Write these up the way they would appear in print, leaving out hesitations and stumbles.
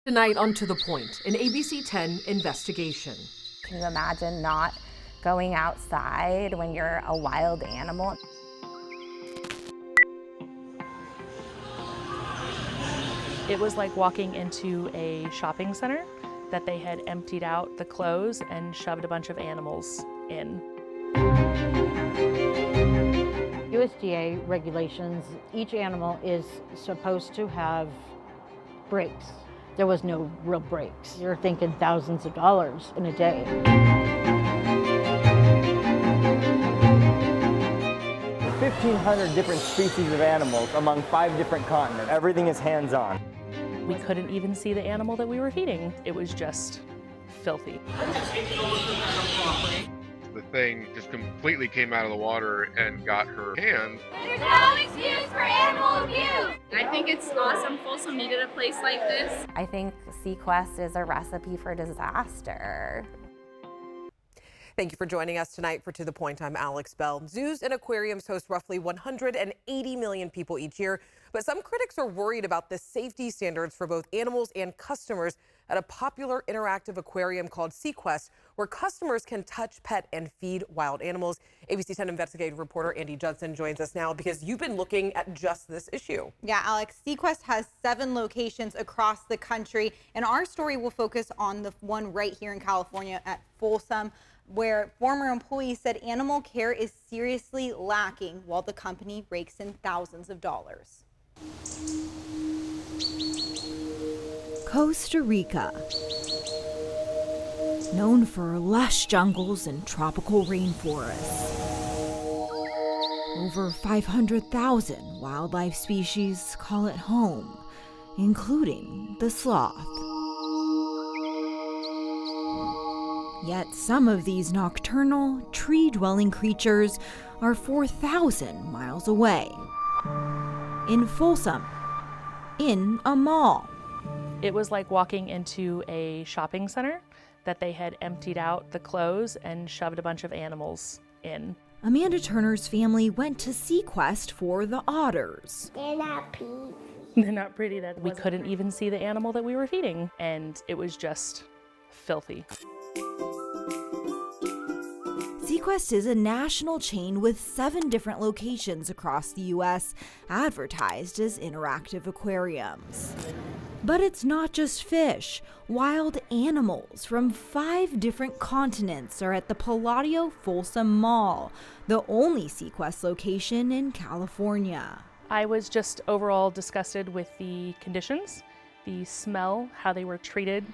Tonight on To The Point, an ABC 10 investigation. Can you imagine not going outside when you're a wild animal? It was like walking into a shopping center that they had emptied out the clothes and shoved a bunch of animals in. USDA regulations, each animal is supposed to have breaks. There was no real breaks. You're thinking thousands of dollars in a day. 1,500 different species of animals among 5 different continents. Everything is hands-on. We couldn't even see the animal that we were feeding. It was just filthy. The thing just completely came out of the water and got her hand. There's no excuse for animal abuse! I think it's awesome Folsom needed a place like this. I think Sequest is a recipe for disaster. Thank you for joining us tonight for To The Point. I'm Alex Bell. Zoos and aquariums host roughly 180 million people each year, but some critics are worried about the safety standards for both animals and customers at a popular interactive aquarium called Sequest, where customers can touch, pet, and feed wild animals. ABC 10 investigative reporter Andy Judson joins us now because you've been looking at just this issue. Yeah, Alex, Sequest has 7 locations across the country, and our story will focus on the one right here in California at Folsom, where former employees said animal care is seriously lacking while the company rakes in thousands of dollars. Costa Rica, known for lush jungles and tropical rainforests. Over 500,000 wildlife species call it home, including the sloth. Yet some of these nocturnal, tree-dwelling creatures are 4,000 miles away. In Folsom, in a mall. It was like walking into a shopping center that they had emptied out the clothes and shoved a bunch of animals in. Amanda Turner's family went to Sequest for the otters. They're not pretty. They're not pretty. That we couldn't even see the animal that we were feeding, and it was just filthy. Sequest is a national chain with 7 different locations across the U.S. advertised as interactive aquariums. But it's not just fish. Wild animals from 5 different continents are at the Palladio Folsom Mall, the only Sequest location in California. I was just overall disgusted with the conditions, the smell, how they were treated.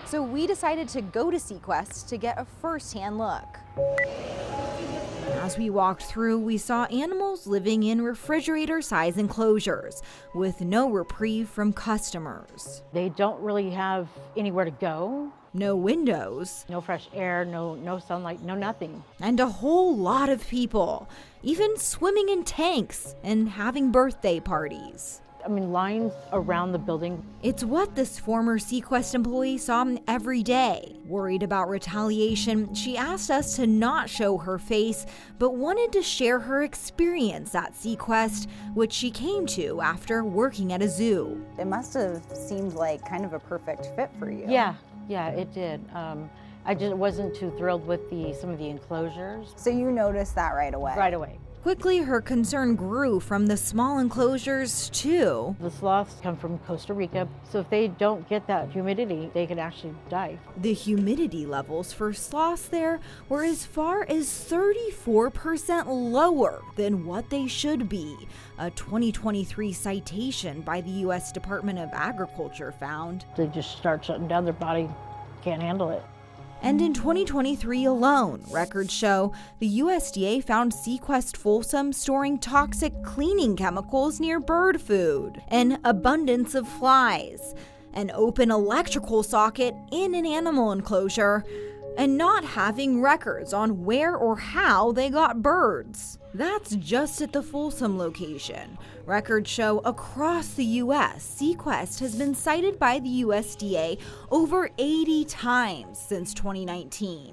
So we decided to go to Sequest to get a first-hand look. As we walked through, we saw animals living in refrigerator-size enclosures with no reprieve from customers. They don't really have anywhere to go. No windows. No fresh air, no sunlight, no nothing. And a whole lot of people, even swimming in tanks and having birthday parties. I mean, lines around the building. It's what this former Sequest employee saw every day. Worried about retaliation, she asked us to not show her face, but wanted to share her experience at Sequest, which she came to after working at a zoo. It must have seemed like kind of a perfect fit for you. Yeah, it did. I just wasn't too thrilled with some of the enclosures. So you noticed that right away? Right away. Quickly, her concern grew from the small enclosures to The sloths come from Costa Rica, so if they don't get that humidity, they can actually die. the humidity levels for sloths there were as far as 34% lower than what they should be. A 2023 citation by the U.S. Department of Agriculture found. They just start shutting down, their body can't handle it. And in 2023 alone, records show the USDA found Sequest Folsom storing toxic cleaning chemicals near bird food, an abundance of flies, an open electrical socket in an animal enclosure, and not having records on where or how they got birds. That's just at the Folsom location. Records show across the U.S., Sequest has been cited by the USDA over 80 times since 2019.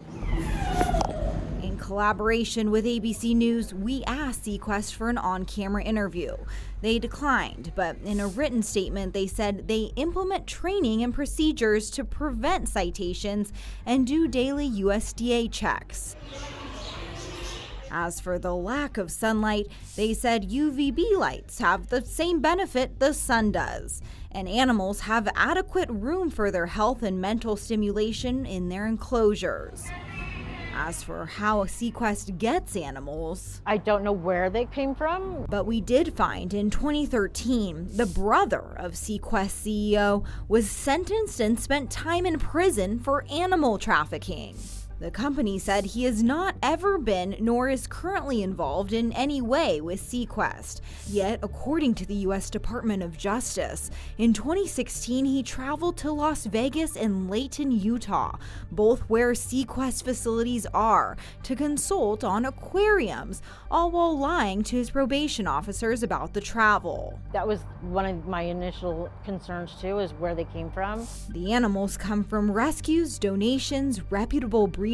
collaboration with ABC News, we asked Sequest for an on-camera interview. They declined, but in a written statement, they said they implement training and procedures to prevent citations and do daily USDA checks. As for the lack of sunlight, they said UVB lights have the same benefit the sun does, and animals have adequate room for their health and mental stimulation in their enclosures. As for how Sequest gets animals, I don't know where they came from. but we did find in 2013 the brother of Sequest CEO was sentenced and spent time in prison for animal trafficking. The company said he has not ever been nor is currently involved in any way with Sequest. Yet, according to the U.S. Department of Justice, in 2016 he traveled to Las Vegas and Layton, Utah, both where Sequest facilities are, to consult on aquariums, all while lying to his probation officers about the travel. That was one of my initial concerns too, is where they came from. The animals come from rescues, donations, reputable breeders,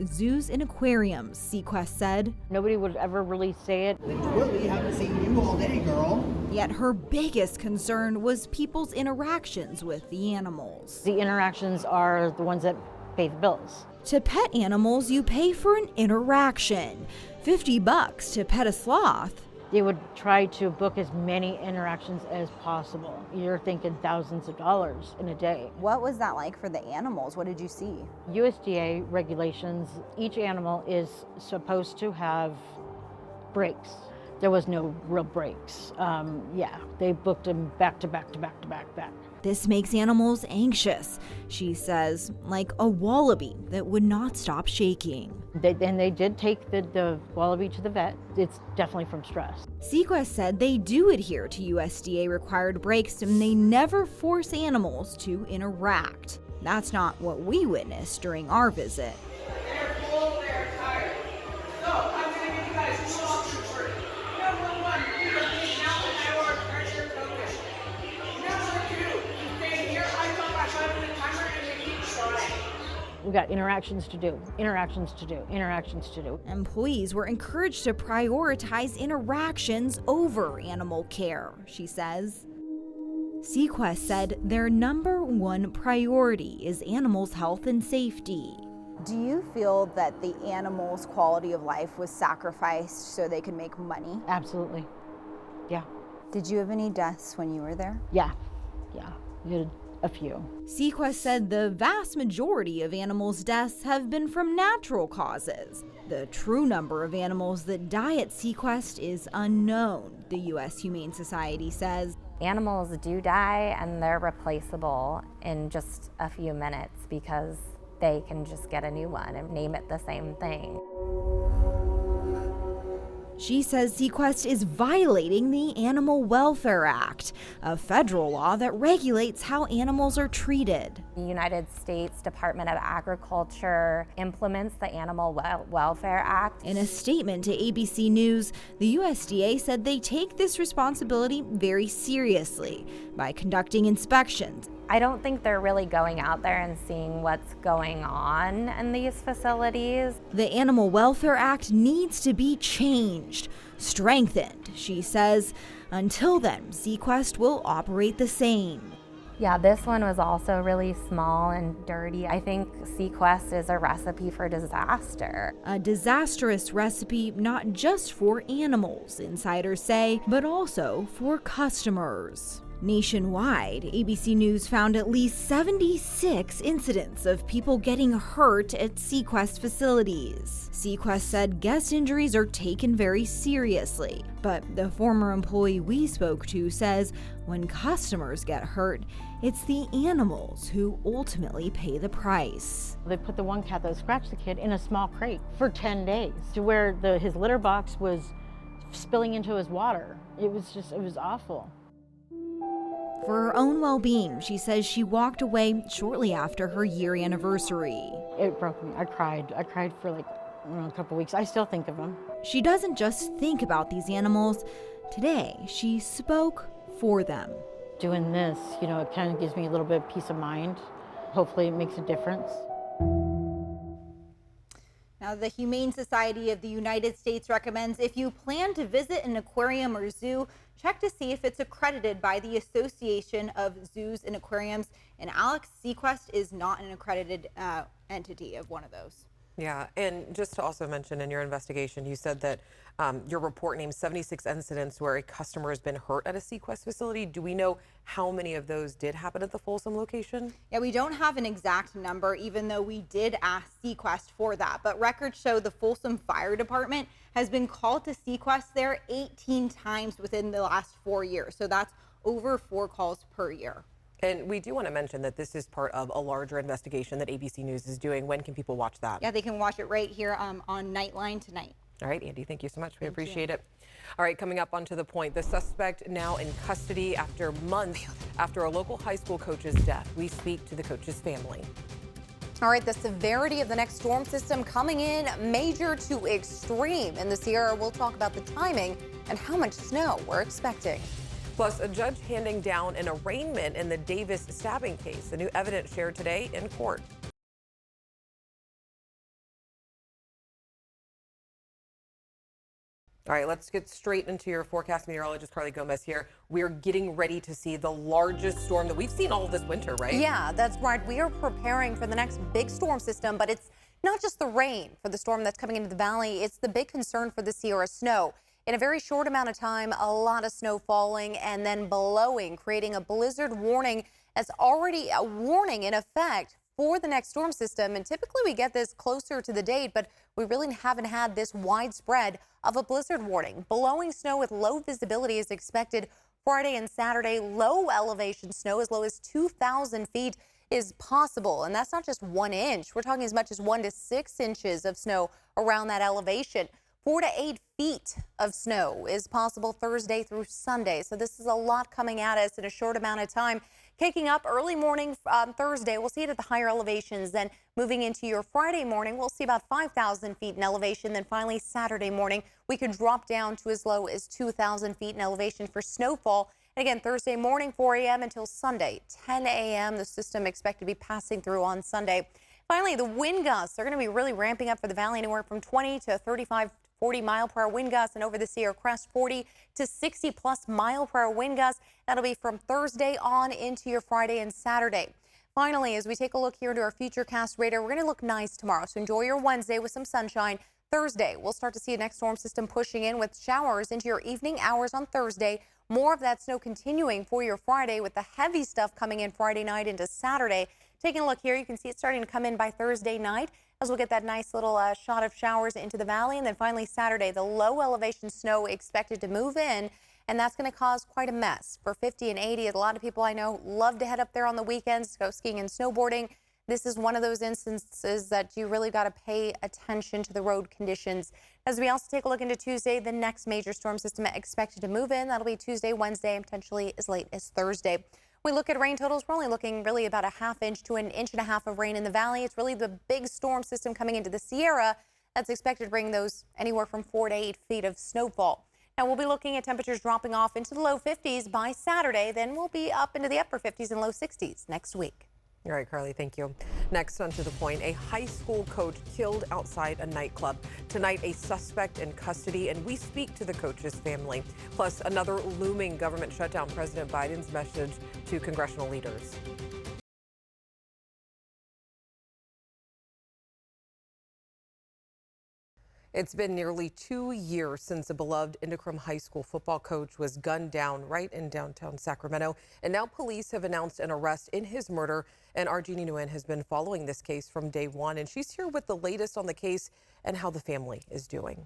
zoos, and aquariums, Sequest said. Nobody would ever really say it. Really haven't seen you all day, girl. Yet her biggest concern was people's interactions with the animals. The interactions are the ones that pay the bills. To pet animals, you pay for an interaction. $50 to pet a sloth. They would try to book as many interactions as possible. You're thinking thousands of dollars in a day. What was that like for the animals? What did you see? USDA regulations, each animal is supposed to have breaks. There was no real breaks. They booked them back to back to back to back back. This makes animals anxious, she says, like a wallaby that would not stop shaking. They did take the wallaby to the vet. It's definitely from stress. Sequest said they do adhere to USDA required breaks and they never force animals to interact. That's not what we witnessed during our visit. We got interactions to do, interactions to do, interactions to do. Employees were encouraged to prioritize interactions over animal care, she says. Sequest said their number one priority is animals' health and safety. Do you feel that the animals' quality of life was sacrificed so they could make money? Absolutely. Yeah. Did you have any deaths when you were there? Yeah. We had a few. Sequest said the vast majority of animals' deaths have been from natural causes. The true number of animals that die at Sequest is unknown, the U.S. Humane Society says. Animals do die and they're replaceable in just a few minutes because they can just get a new one and name it the same thing. She says Sequest is violating the Animal Welfare Act, a federal law that regulates how animals are treated. The United States Department of Agriculture implements the Animal Welfare Act. In a statement to ABC News, the USDA said they take this responsibility very seriously by conducting inspections. I don't think they're really going out there and seeing what's going on in these facilities. The Animal Welfare Act needs to be changed, strengthened, she says. Until then, Sequest will operate the same. Yeah, this one was also really small and dirty. I think Sequest is a recipe for disaster. A disastrous recipe not just for animals, insiders say, but also for customers. Nationwide, ABC News found at least 76 incidents of people getting hurt at Sequest facilities. Sequest said guest injuries are taken very seriously, but the former employee we spoke to says when customers get hurt, it's the animals who ultimately pay the price. They put the one cat that scratched the kid in a small crate for 10 days to where his litter box was spilling into his water. It was awful. For her own well-being, she says she walked away shortly after her year anniversary. It broke me. I cried. I cried for a couple weeks. I still think of them. She doesn't just think about these animals. Today, she spoke for them. Doing this, it kind of gives me a little bit of peace of mind. Hopefully it makes a difference. Now, Now, the Humane Society of the United States recommends if you plan to visit an aquarium or zoo, check to see if it's accredited by the Association of Zoos and Aquariums. And Alex, Sequest is not an accredited entity of one of those. Yeah, and just to also mention, in your investigation, you said that your report named 76 incidents where a customer has been hurt at a Sequest facility. Do we know how many of those did happen at the Folsom location? Yeah, we don't have an exact number, even though we did ask Sequest for that. But records show the Folsom Fire Department has been called to Sequest there 18 times within the last 4 years. So that's over 4 calls per year. And we do want to mention that this is part of a larger investigation that ABC News is doing. When can people watch that? Yeah, they can watch it right here on Nightline tonight. All right, Andy, thank you so much. We appreciate it. All right, coming up onto the point, the suspect now in custody after months after a local high school coach's death. We speak to the coach's family. All right, the severity of the next storm system coming in major to extreme in the Sierra. We'll talk about the timing and how much snow we're expecting. Plus, a judge handing down an arraignment in the Davis stabbing case. The new evidence shared today in court. All right, let's get straight into your forecast. Meteorologist Carly Gomez here. We're getting ready to see the largest storm that we've seen all of this winter, right? Yeah, that's right. We are preparing for the next big storm system, but it's not just the rain for the storm that's coming into the valley. It's the big concern for the Sierra snow. In a very short amount of time, a lot of snow falling and then blowing, creating a blizzard warning. That's already a warning in effect for the next storm system. And typically we get this closer to the date, but we really haven't had this widespread of a blizzard warning. Blowing snow with low visibility is expected Friday and Saturday. Low elevation snow as low as 2,000 feet is possible. And that's not just 1 inch. We're talking as much as 1 to 6 inches of snow around that elevation. 4 to 8 feet of snow is possible Thursday through Sunday. So this is a lot coming at us in a short amount of time. Kicking up early morning on Thursday, we'll see it at the higher elevations. Then moving into your Friday morning, we'll see about 5,000 feet in elevation. Then finally Saturday morning, we could drop down to as low as 2,000 feet in elevation for snowfall. And again, Thursday morning, 4 a.m. until Sunday, 10 a.m. The system expected to be passing through on Sunday. Finally, the wind gusts are going to be really ramping up for the valley, anywhere from 20 to 35, 40 mile per hour wind gusts, and over the Sierra Crest, 40 to 60 plus mile per hour wind gusts. That'll be from Thursday on into your Friday and Saturday. Finally, as we take a look here into our Futurecast radar, we're going to look nice tomorrow. So enjoy your Wednesday with some sunshine. Thursday, we'll start to see a next storm system pushing in with showers into your evening hours on Thursday. More of that snow continuing for your Friday with the heavy stuff coming in Friday night into Saturday. Taking a look here, you can see it starting to come in by Thursday night as we'll get that nice little shot of showers into the valley. And then finally Saturday, the low elevation snow expected to move in, and that's going to cause quite a mess for 50 and 80. A lot of people I know love to head up there on the weekends, go skiing and snowboarding. This is one of those instances that you really got to pay attention to the road conditions. As we also take a look into Tuesday, the next major storm system expected to move in. That'll be Tuesday, Wednesday, and potentially as late as Thursday. We look at rain totals. We're only looking really about a ½ inch to 1.5 inches of rain in the valley. It's really the big storm system coming into the Sierra that's expected to bring those anywhere from 4 to 8 feet of snowfall. Now we'll be looking at temperatures dropping off into the low 50s by Saturday. Then we'll be up into the upper 50s and low 60s next week. All right, Carly, thank you. Next, on to the point, a high school coach killed outside a nightclub. Tonight, a suspect in custody, and we speak to the coach's family. Plus, another looming government shutdown, President Biden's message to congressional leaders. It's been nearly 2 years since a beloved Indicrum High School football coach was gunned down right in downtown Sacramento. And now police have announced an arrest in his murder. And our Jeannie Nguyen has been following this case from day one. And she's here with the latest on the case and how the family is doing.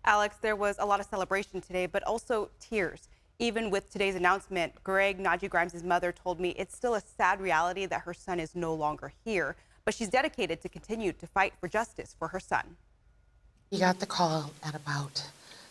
Alex, there was a lot of celebration today, but also tears. Even with today's announcement, Greg Najee Grimes' mother told me it's still a sad reality that her son is no longer here. But she's dedicated to continue to fight for justice for her son. He got the call at about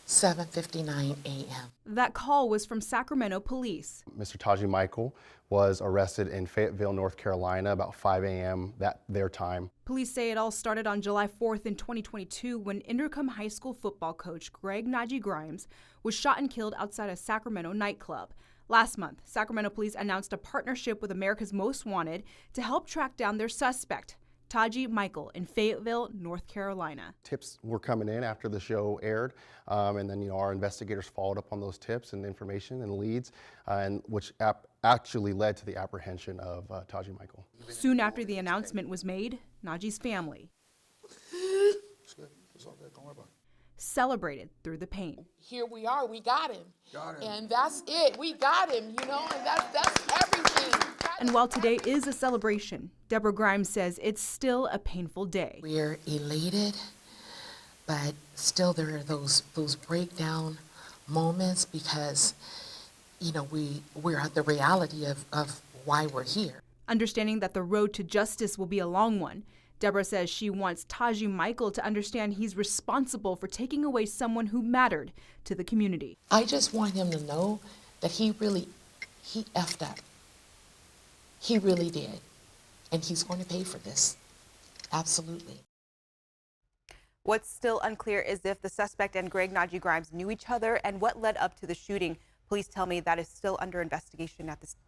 7:59 a.m. That call was from Sacramento police. Mr. Taji Michael was arrested in Fayetteville, North Carolina, about 5 a.m. their time. Police say it all started on July 4th in 2022 when Indicrum High School football coach Greg Najee Grimes was shot and killed outside a Sacramento nightclub. Last month, Sacramento police announced a partnership with America's Most Wanted to help track down their suspect. Taji Michael in Fayetteville, North Carolina. Tips were coming in after the show aired, and then our investigators followed up on those tips and information and leads, and which actually led to the apprehension of Taji Michael. Soon after the announcement was made, Naji's family celebrated through the pain. Here we are, we got him. And that's it, we got him, and that's everything. And while today is a celebration, Deborah Grimes says it's still a painful day. We're elated, but still there are those breakdown moments because, we're at the reality of why we're here. Understanding that the road to justice will be a long one, Deborah says she wants Taji Michael to understand he's responsible for taking away someone who mattered to the community. I just want him to know that he effed up. He really did. And he's going to pay for this. Absolutely. What's still unclear is if the suspect and Greg Naji Grimes knew each other and what led up to the shooting. Police tell me that is still under investigation at this time.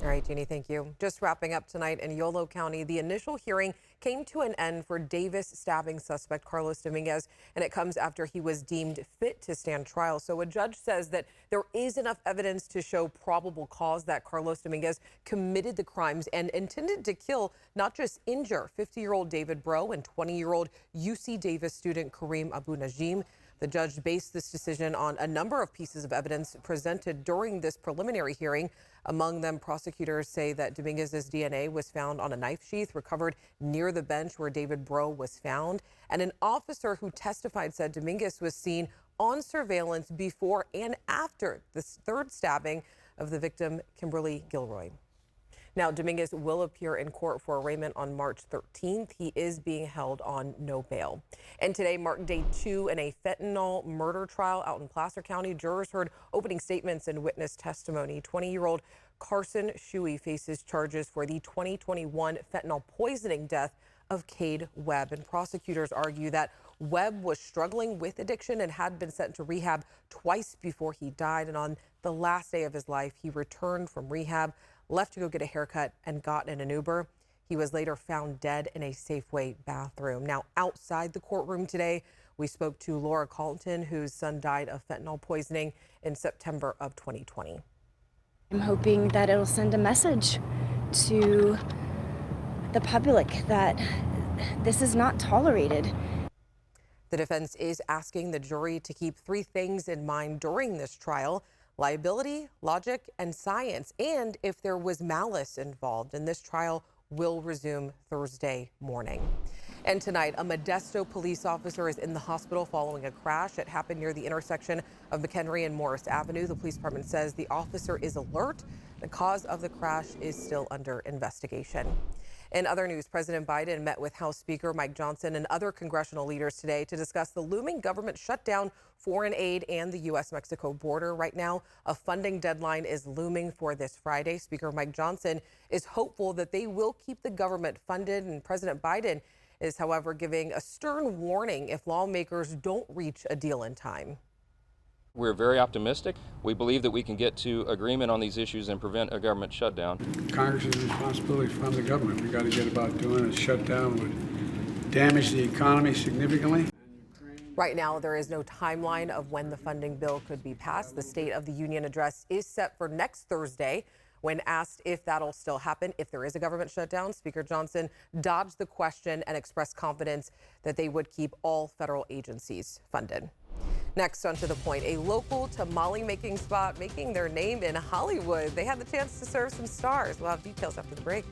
All right, Jeannie, thank you. Just wrapping up tonight in Yolo County, the initial hearing came to an end for Davis stabbing suspect Carlos Dominguez, and it comes after he was deemed fit to stand trial. So a judge says that there is enough evidence to show probable cause that Carlos Dominguez committed the crimes and intended to kill, not just injure, 50-year-old David Breaux and 20-year-old UC Davis student Kareem Abu Najim. The judge based this decision on a number of pieces of evidence presented during this preliminary hearing. Among them, prosecutors say that Dominguez's DNA was found on a knife sheath recovered near the bench where David Breaux was found. And an officer who testified said Dominguez was seen on surveillance before and after the third stabbing of the victim, Kimberly Gilroy. Now, Dominguez will appear in court for arraignment on March 13th. He is being held on no bail. And today marked day 2 in a fentanyl murder trial out in Placer County. Jurors heard opening statements and witness testimony. 20-year-old Carson Shuey faces charges for the 2021 fentanyl poisoning death of Cade Webb. And prosecutors argue that Webb was struggling with addiction and had been sent to rehab twice before he died. And on the last day of his life, he returned from rehab, left to go get a haircut, and got in an Uber. He was later found dead in a Safeway bathroom. Now, outside the courtroom today, we spoke to Laura Carlton, whose son died of fentanyl poisoning in September of 2020. I'm hoping that it'll send a message to the public that this is not tolerated. The defense is asking the jury to keep 3 things in mind during this trial: liability, logic, and science, and if there was malice involved. And this trial will resume Thursday morning. And tonight, a Modesto police officer is in the hospital following a crash. It happened near the intersection of McHenry and Morris Avenue. The police department says the officer is alert. The cause of the crash is still under investigation. In other news, President Biden met with House Speaker Mike Johnson and other congressional leaders today to discuss the looming government shutdown, foreign aid, and the U.S.-Mexico border. Right now, a funding deadline is looming for this Friday. Speaker Mike Johnson is hopeful that they will keep the government funded, and President Biden is, however, giving a stern warning if lawmakers don't reach a deal in time. We're very optimistic. We believe that we can get to agreement on these issues and prevent a government shutdown. Congress's responsibility from the government. We got to get about doing a shutdown would damage the economy significantly. Right now, there is no timeline of when the funding bill could be passed. The State of the Union address is set for next Thursday. When asked if that'll still happen if there is a government shutdown, Speaker Johnson dodged the question and expressed confidence that they would keep all federal agencies funded. Next, on To The Point, a local tamale making spot making their name in Hollywood. They had the chance to serve some stars. We'll have details after the break.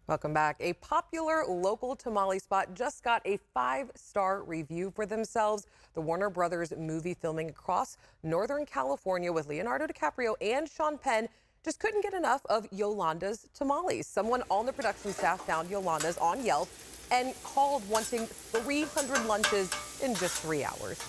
Welcome back. A popular local tamale spot just got a 5-star review for themselves. The Warner Brothers movie filming across Northern California with Leonardo DiCaprio and Sean Penn just couldn't get enough of Yolanda's tamales. Someone on the production staff found Yolanda's on Yelp and called wanting 300 lunches in just 3 hours.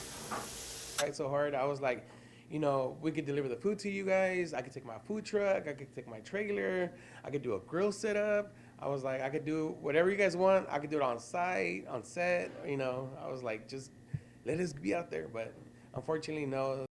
Right, so hard. I was like, you know, we could deliver the food to you guys. I could take my food truck. I could take my trailer. I could do a grill setup. I was like, I could do whatever you guys want. I could do it on site, on set. You know, I was like, just let us be out there. But unfortunately, no.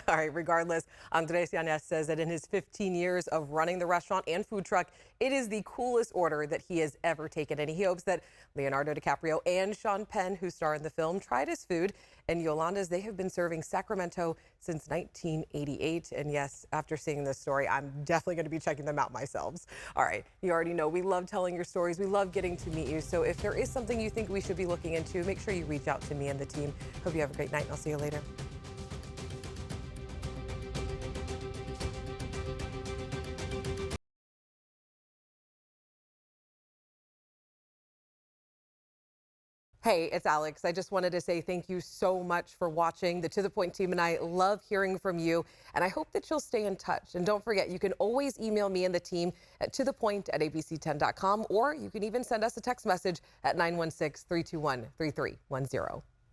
All right, regardless, Andres Yanez says that in his 15 years of running the restaurant and food truck, it is the coolest order that he has ever taken. And he hopes that Leonardo DiCaprio and Sean Penn, who star in the film, tried his food. And Yolanda's, they have been serving Sacramento since 1988. And yes, after seeing this story, I'm definitely going to be checking them out myself. All right, you already know we love telling your stories. We love getting to meet you. So if there is something you think we should be looking into, make sure you reach out to me and the team. Hope you have a great night, and I'll see you later. Hey, it's Alex. I just wanted to say thank you so much for watching. The To The Point team and I love hearing from you, and I hope that you'll stay in touch. And don't forget, you can always email me and the team at tothepoint@abc10.com, or you can even send us a text message at 916-321-3310.